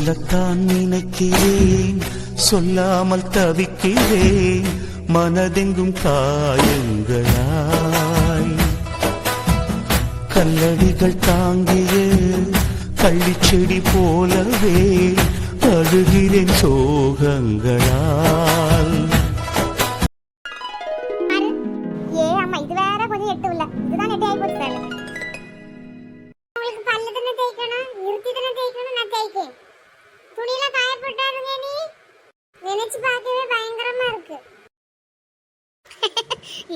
சொல்லத்தான் நினைக்கிறேன், சொல்லாமல் தவிக்கிறேன், மனதெங்கும் காயங்களாய். கல்லடிகள் தாங்கிய கள்ளிச்செடி போலவே அழுகிறேன் சோகங்களால்.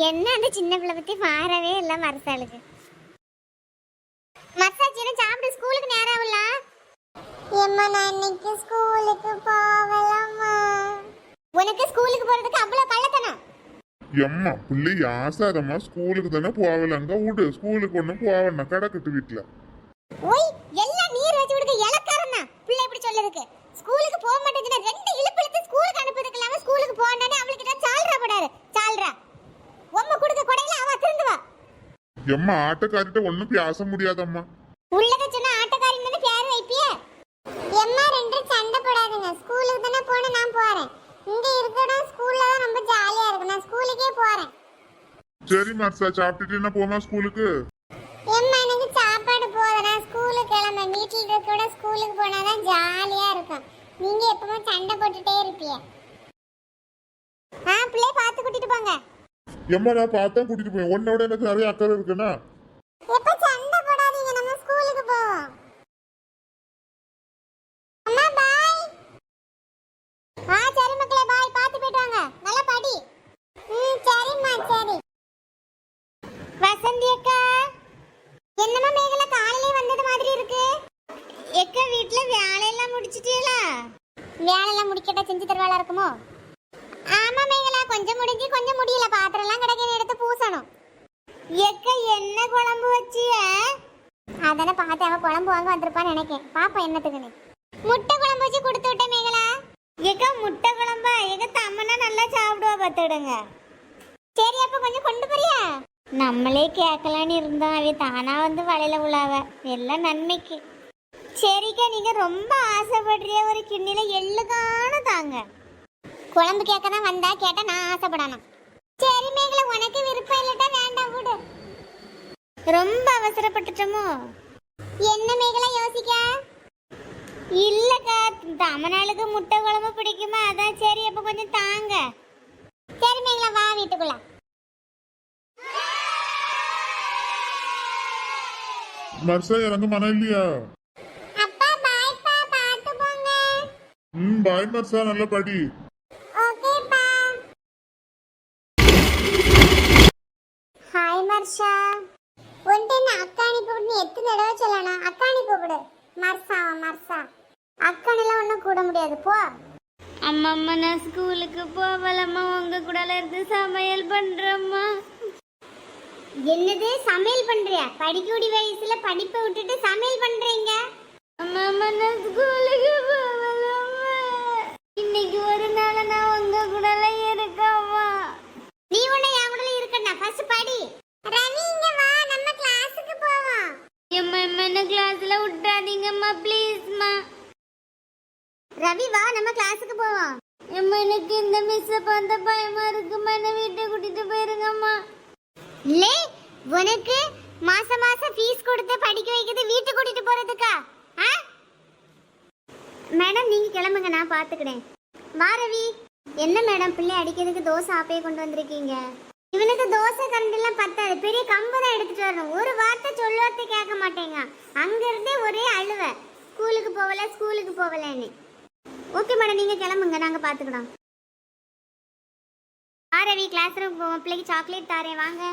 என்ன அந்த சின்ன பிள்ளை பத்தி மாறவே இல்ல மரசாளுக்கு. மசாச்சின சாப்பிட்டு ஸ்கூலுக்கு நேரம் ஆகல. எம்மா நான் இன்னைக்கு ஸ்கூலுக்கு போகலாமா? உனக்கு ஸ்கூலுக்கு போறதுக்கு அவ்வளவு கள்ளத்தனம். எம்மா பிள்ளை ஆசாதம்மா ஸ்கூலுக்கு தானே போகலங்க, விடு. ஸ்கூலுக்கு ஒண்ணும் போவண்ணா கடக்கட்டு வீட்டுல. ஓய் எல்லாம் நீர் வச்சு விடுங்க இலக்காரன்னா பிள்ளை இப்படி சொல்லதுக்கு. ஸ்கூலுக்கு போக மாட்டேங்குது, ரெண்டு இழுப்பிழுத்து ஸ்கூலுக்கு அனுப்புறதுக்கு இல்லாம ஸ்கூலுக்கு போனானே அவளுக்கு தான் சால்ரா போடாரு. சால்ரா உம்மா குடுக்க கொடையில அவ திருந்துவா. எம்மா ஆட்டக்காரிட்ட ஒண்ணும் பேச முடியாதம்மா. உள்ளத சொன்னா ஆட்டக்காரின்னு பேர் வைப்பியே. எம்மா ரெண்டு சண்டை போடாதீங்க. ஸ்கூலுக்கு தானே போன நான் போறேன். இங்க இருக்கடா ஸ்கூல்ல தான் ரொம்ப ஜாலியா இருக்கு. நான் ஸ்கூலுக்கே போறேன். சரி மர்சா சாப்பிட்டுட்டு என்ன போமா ஸ்கூலுக்கு? எம்மா எனக்கு சாப்பாடு போதும். நான் ஸ்கூலுக்கு கிளம்ப. வீட்ல இருக்கோட ஸ்கூலுக்கு போனாதான் ஜாலியா இருக்கும். நீங்க எப்பவுமே சண்டை போட்டுட்டே இருப்பீங்க. பிள்ளை பார்த்து கூட்டிட்டு போங்க. எம்மா நான் பார்த்தா கூட்டிட்டு போய். உன்னோட எனக்கு நிறைய அக்கறை இருக்குன்னா எப்ப சண்டை போடாதீங்க, நம்ம ஸ்கூலுக்கு போவோம். அம்மா பாய். சரி மக்களே பாய். பார்த்து போயிட்டு வாங்க. நல்லா படி. சரிம்மா சரி. வசந்தி அக்கா என்னம்மா மேகல காலையிலே வந்தது மாதிரி இருக்கு. எக்கா வீட்ல வேலையெல்லாம் முடிச்சிட்டீங்களா? வேலையெல்லாம் முடிக்கட்ட செஞ்சு தருவாளா இருக்குமோ? ஆமா மேகலா கொஞ்சம் முடிஞ்சு கொஞ்சம் முடியல. பாத்திரம் எல்லாம் கிடக்க எடுத்து பூசணும். எக்கா என்ன குழம்பு வச்சிய? அதானே பார்த்து அவ குழம்பு வாங்க வந்திருப்பான்னு நினைக்கேன். பாப்பா என்னத்துக்குன்னு. முட்டை குழம்பு வச்சு கொடுத்து விட்டேன் மேகலா. எக்கா முட்டை குழம்பா? எங்க தம்மனா நல்லா சாப்பிடுவா பார்த்துடுங்க. சரி அப்ப கொஞ்சம் கொண்டு போறியா? நம்மளே கேட்கலான்னு இருந்தோம், அவ தானா வந்து வலையில உள்ளாவ. எல்லாம் நன்மைக்கு. சரிக்கா நீங்க ரொம்ப ஆசைப்படுறிய ஒரு கிண்ணில எள்ளுக்கான தாங்க. குழம்பு கேட்க தான் வந்தா, கேட்டா நான் ஆசைப்படணும். சரி மேகல உனக்கு விருப்பம் இல்லட்டா வேண்டாம் விடு. ரொம்ப அவசரப்பட்டுட்டோமோ? என்ன மேகல யோசிக்க? இல்லக்கா தமனாளுக்கு முட்டை குழம்பு பிடிக்குமா, அதான் சரி அப்ப கொஞ்சம் தாங்க. சரி மேகல வா வீட்டுக்குள்ள. மர்சா இறங்க மனம் இல்லையா? அப்பா பாய் பா, பாத்து போங்க. பாய் மர்சா நல்லா படி. ஓகே பா. ஹாய் மர்ஷா. ஒன்டே அக்கானி கூப்பிட்டு எத்தனை தடவை சொல்லணும்? அக்கானி கூப்பிடு. மர்சாவா மர்சா. அக்கானெல்லாம் ஒன்றும் கூட முடியாது போ. அம்மா நான் ஸ்கூலுக்கு போகலம்மா, உங்க கூட இருந்து சமையல் பண்றம்மா. என்னது சமையல் பண்றியா? படிக்கக்கூடிய வயசுல படிப்பை விட்டுட்டு சமையல் பண்றீங்க? அம்மா நான் ஸ்கூலுக்கு போகலம்மா. இன்னைக்கு ஒரு நாள் நான் உங்க கூட இருக்கம்மா. நீ உன்னை என் கூட இருக்கண்ணா. ஃபர்ஸ்ட் படி. ரவி இங்க வா, நம்ம கிளாஸுக்கு போவோம். அம்மா என்ன கிளாஸ்ல விட்டாதீங்கம்மா ப்ளீஸ்மா. ரவி வா நம்ம கிளாஸுக்கு போவோம். அம்மா எனக்கு இந்த மிஸ் பார்த்த பயமா இருக்குமா, என்ன வீட்டை கூட்டிட்டு போயிருங்கம்மா. லே உனக்கு மாசம் மாசம் ஃபீஸ் கொடுத்து படிக்க வைக்கிறது வீட்டு கூட்டிட்டு போறதுக்கா? மேடம் நீங்க கிளம்புங்க, நான் பாத்துக்கிறேன். வா ரவி. என்ன மேடம் பிள்ளை அடிக்கிறதுக்கு தோசை ஆப்பையே கொண்டு வந்திருக்கீங்க? இவனுக்கு தோசை கரண்ட் எல்லாம் பத்தாது, பெரிய கம்பு தான் எடுத்துட்டு வரணும். ஒரு வார்த்தை சொல்லுவார்த்தை கேட்க மாட்டேங்க. அங்க இருந்தே ஒரே அழுவ, ஸ்கூலுக்கு போகல ஸ்கூலுக்கு போகலன்னு. ஓகே மேடம் நீங்க கிளம்புங்க, நாங்க பாத்துக்கிறோம். ரவி கிளாஸ் ரூம் போவோம். பிள்ளைக்கு சாக்லேட் தாரேன் வாங்க.